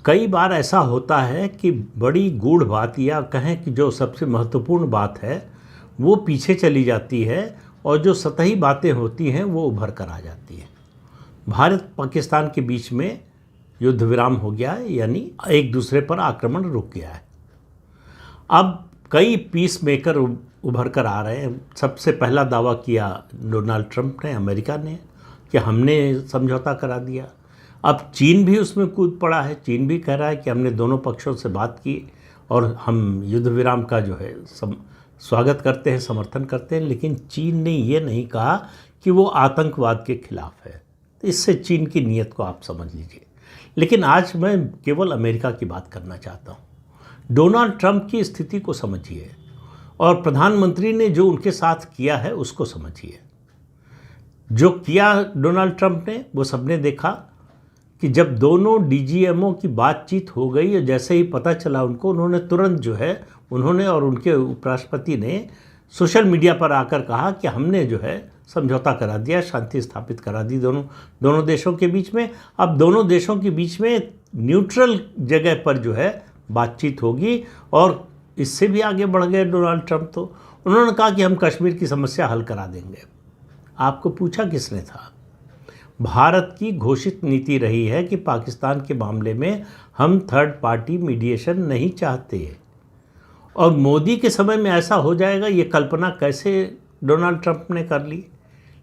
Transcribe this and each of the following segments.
कई बार ऐसा होता है कि बड़ी गूढ़ बात या कहें कि जो सबसे महत्वपूर्ण बात है वो पीछे चली जाती है और जो सतही बातें होती हैं वो उभर कर आ जाती हैं। भारत पाकिस्तान के बीच में युद्ध विराम हो गया है, यानी एक दूसरे पर आक्रमण रुक गया है। अब कई पीस मेकर उभर कर आ रहे हैं। सबसे पहला दावा किया डोनाल्ड ट्रंप ने, अमेरिका ने, कि हमने समझौता करा दिया। अब चीन भी उसमें कूद पड़ा है। चीन भी कह रहा है कि हमने दोनों पक्षों से बात की और हम युद्ध विराम का जो है स्वागत करते हैं, समर्थन करते हैं। लेकिन चीन ने ये नहीं कहा कि वो आतंकवाद के खिलाफ है। तो इससे चीन की नीयत को आप समझ लीजिए। लेकिन आज मैं केवल अमेरिका की बात करना चाहता हूँ। डोनाल्ड ट्रंप की स्थिति को समझिए और प्रधानमंत्री ने जो उनके साथ किया है उसको समझिए। जो किया डोनाल्ड ट्रंप ने वो सबने देखा कि जब दोनों डीजीएमओ की बातचीत हो गई और जैसे ही पता चला उनको, उन्होंने तुरंत जो है उन्होंने और उनके उपराष्ट्रपति ने सोशल मीडिया पर आकर कहा कि हमने जो है समझौता करा दिया, शांति स्थापित करा दी दोनों देशों के बीच में। अब दोनों देशों के बीच में न्यूट्रल जगह पर जो है बातचीत होगी। और इससे भी आगे बढ़ गए डोनाल्ड ट्रंप। तो उन्होंने कहा कि हम कश्मीर की समस्या हल करा देंगे। आपको पूछा किसने था? भारत की घोषित नीति रही है कि पाकिस्तान के मामले में हम थर्ड पार्टी मीडिएशन नहीं चाहते। और मोदी के समय में ऐसा हो जाएगा ये कल्पना कैसे डोनाल्ड ट्रंप ने कर ली।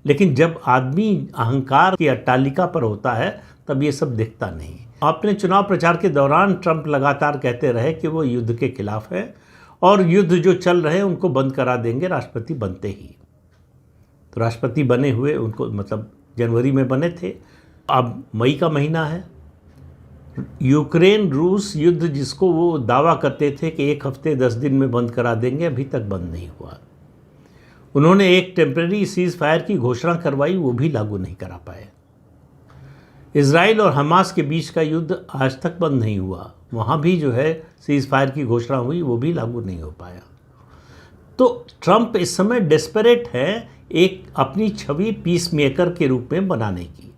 लेकिन जब आदमी अहंकार की अट्टालिका पर होता है तब ये सब दिखता नहीं। अपने चुनाव प्रचार के दौरान ट्रंप लगातार कहते रहे कि वो युद्ध के खिलाफ है और युद्ध जो चल रहे हैं उनको बंद करा देंगे राष्ट्रपति बनते ही। तो राष्ट्रपति बने हुए उनको मतलब जनवरी में बने थे। अब मई का महीना है। यूक्रेन रूस युद्ध जिसको वो दावा करते थे कि 1 हफ्ते 10 दिन में बंद करा देंगे, अभी तक बंद नहीं हुआ। उन्होंने एक टेम्परेरी सीज फायर की घोषणा करवाई, वो भी लागू नहीं करा पाए। इजराइल और हमास के बीच का युद्ध आज तक बंद नहीं हुआ, वहाँ भी जो है सीज फायर की घोषणा हुई, वो भी लागू नहीं हो पाया। तो ट्रंप इस समय डेस्परेट है एक अपनी छवि पीस मेकर के रूप में बनाने की।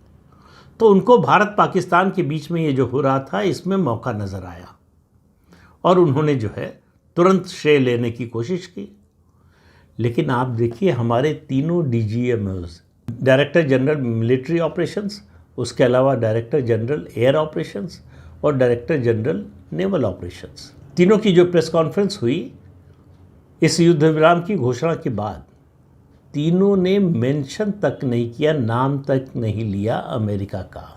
तो उनको भारत पाकिस्तान के बीच में ये जो हो रहा था इसमें मौका नज़र आया और उन्होंने जो है तुरंत श्रेय लेने की कोशिश की। लेकिन आप देखिए हमारे तीनों डीजीएमओस, डायरेक्टर जनरल मिलिट्री ऑपरेशंस, उसके अलावा डायरेक्टर जनरल एयर ऑपरेशंस और डायरेक्टर जनरल नेवल ऑपरेशंस, तीनों की जो प्रेस कॉन्फ्रेंस हुई इस युद्ध विराम की घोषणा के बाद, तीनों ने मेंशन तक नहीं किया, नाम तक नहीं लिया अमेरिका का।